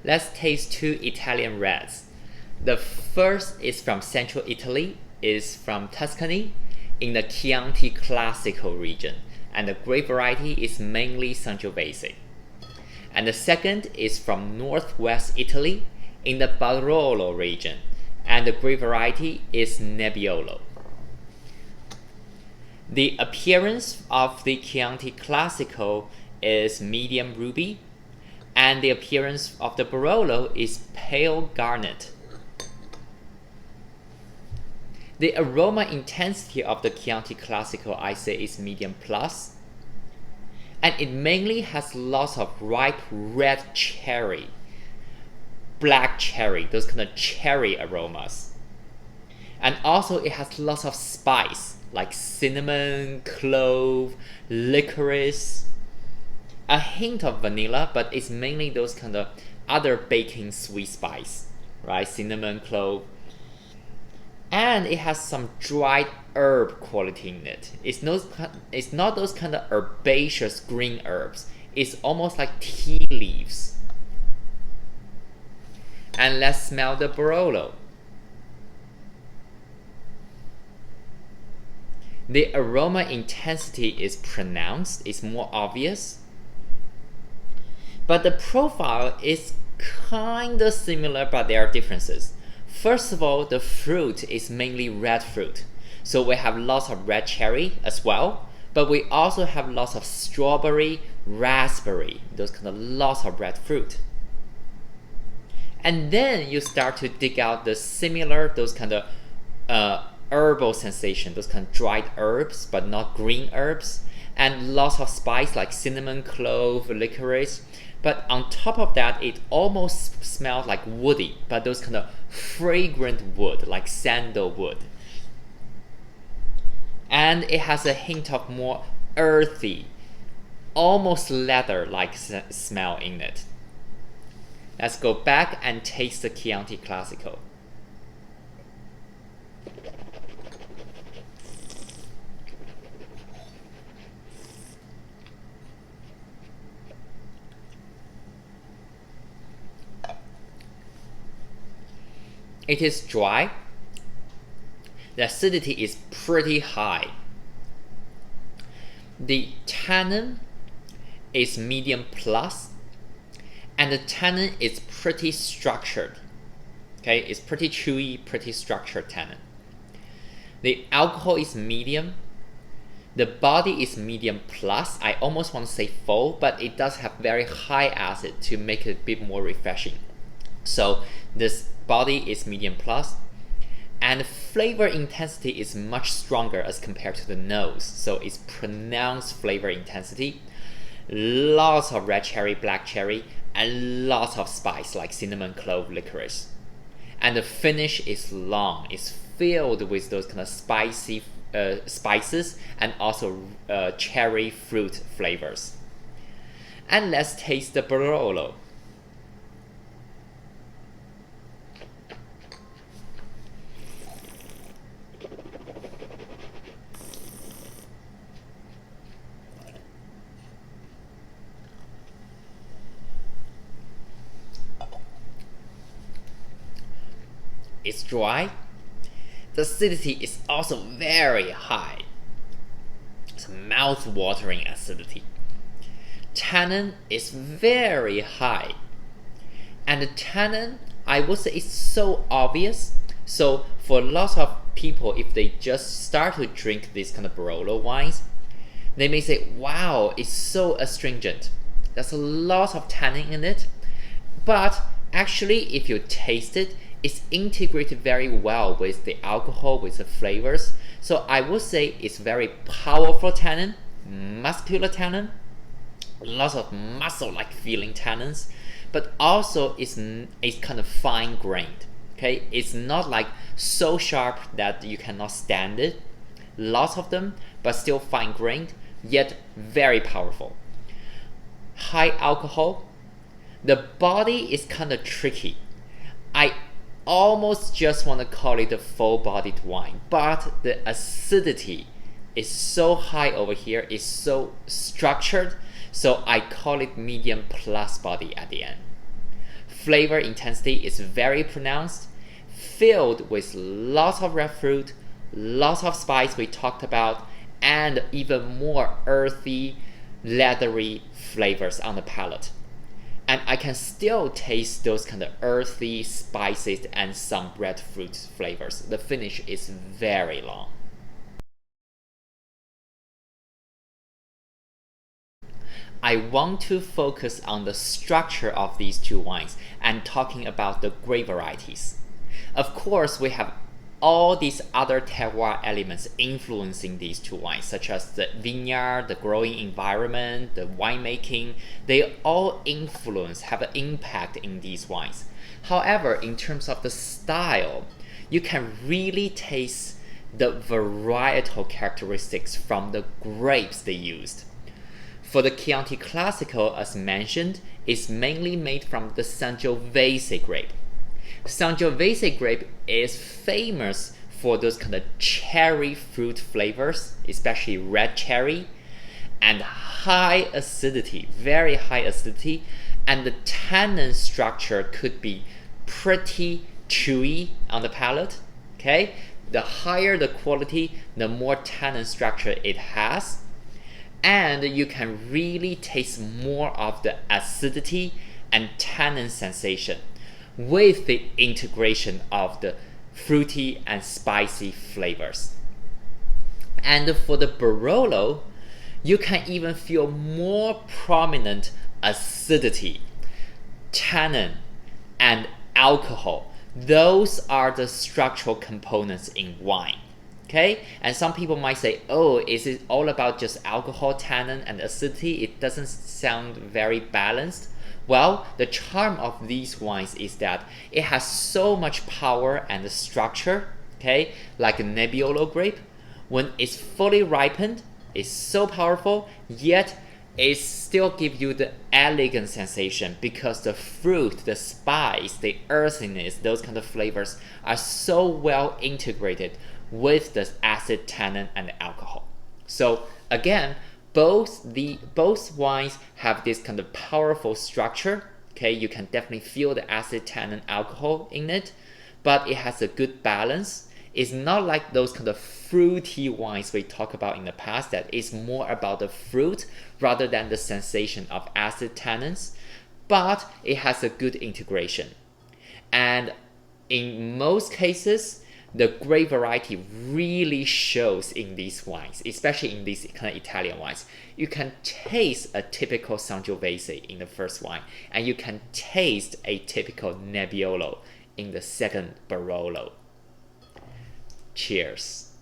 Let's taste two Italian reds. The first is from central Italy, is from Tuscany in the Chianti Classico region, and the grape variety is mainly Sangiovese. And the second is from northwest Italy in the Barolo region, and the grape variety is Nebbiolo. The appearance of the Chianti Classico is medium ruby, and the appearance of the Barolo is pale garnet. The aroma intensity of the Chianti Classico, I say, is medium plus, and it mainly has lots of ripe red cherry, black cherry, those kind of cherry aromas. And also it has lots of spice like cinnamon, clove, licorice, a hint of vanilla, but it's mainly those kind of other baking sweet spice, right? Cinnamon, clove. And it has some dried herb quality in it. It's not those kind of herbaceous green herbs. It's almost like tea leaves. And let's smell the Barolo. The aroma intensity is pronounced, it's more obvious. But the profile is kind of similar, but there are differences. First of all, the fruit is mainly red fruit. So we have lots of red cherry as well, but we also have lots of strawberry, raspberry, those kind of lots of red fruit. And then you start to dig out the similar, those kind of herbal sensation, those kind of dried herbs, but not green herbs, and lots of spice like cinnamon, clove, licorice. But on top of that, it almost smells like woody, but those kind of fragrant wood, like sandalwood. And it has a hint of more earthy, almost leather-like smell in it. Let's go back and taste the Chianti Classico. It is dry. The acidity is pretty high. The tannin is medium plus, and the tannin is pretty structured. Okay, it's pretty chewy, pretty structured tannin. The alcohol is medium. The body is medium plus. I almost want to say full, but it does have very high acid to make it a bit more refreshing. So this body is medium plus, and flavor intensity is much stronger as compared to the nose. So it's pronounced flavor intensity. Lots of red cherry, black cherry, and lots of spice like cinnamon, clove, licorice. And the finish is long. It's filled with those kind of spicy spices and also cherry fruit flavors. And let's taste the Barolo. It's dry. The acidity is also very high. It's mouth-watering acidity. Tannin is very high. And the tannin, I would say, is so obvious. So for lots of people, if they just start to drink these kind of Barolo wines, they may say, wow, it's so astringent. There's a lot of tannin in it. But actually, if you taste it, it's integrated very well with the alcohol, with the flavors. So I would say it's very powerful tannin, muscular tannin, lots of muscle-like feeling tannins, but also it's kind of fine-grained. Okay, it's not like so sharp that you cannot stand it. Lots of them, but still fine-grained, yet very powerful. High alcohol. The body is kind of tricky. I almost just want to call it a full-bodied wine, but the acidity is so high over here, it's so structured, so I call it medium plus body at the end. flavor intensity is very pronounced, filled with lots of red fruit, lots of spice we talked about, and even more earthy, leathery flavors on the palate. And I can still taste those kind of earthy spices and some red fruit flavors. The finish is very long. I want to focus on the structure of these two wines and talking about the grape varieties. Of course, we have all these other terroir elements influencing these two wines, such as the vineyard, the growing environment, the winemaking. They all have an impact in these wines. However, in terms of the style, you can really taste the varietal characteristics from the grapes they used. For the Chianti Classico, as mentioned, is mainly made from the Sangiovese grape. Sangiovese grape is famous for those kind of cherry fruit flavors, especially red cherry, and high acidity, very high acidity, and the tannin structure could be pretty chewy on the palate. Okay, the higher the quality, the more tannin structure it has, and you can really taste more of the acidity and tannin sensation with the integration of the fruity and spicy flavors. And for the Barolo, you can even feel more prominent acidity, tannin, and alcohol. Those are the structural components in wine. Okay, and some people might say, oh, is it all about just alcohol, tannin, and acidity? It doesn't sound very balanced. Well, the charm of these wines is that it has so much power and structure, okay, like a Nebbiolo grape. When it's fully ripened, it's so powerful, yet it still gives you the elegant sensation because the fruit, the spice, the earthiness, those kind of flavors are so well integrated with the acid, tannin, and alcohol. So again, both wines have this kind of powerful structure. Okay, you can definitely feel the acid, tannin, alcohol in it, but it has a good balance. It's not like those kind of fruity wines we talked about in the past that is more about the fruit rather than the sensation of acid, tannins, but it has a good integration. And in most cases, the grape variety really shows in these wines, especially in these kind of Italian wines. You can taste a typical Sangiovese in the first wine, and you can taste a typical Nebbiolo in the second Barolo. Cheers.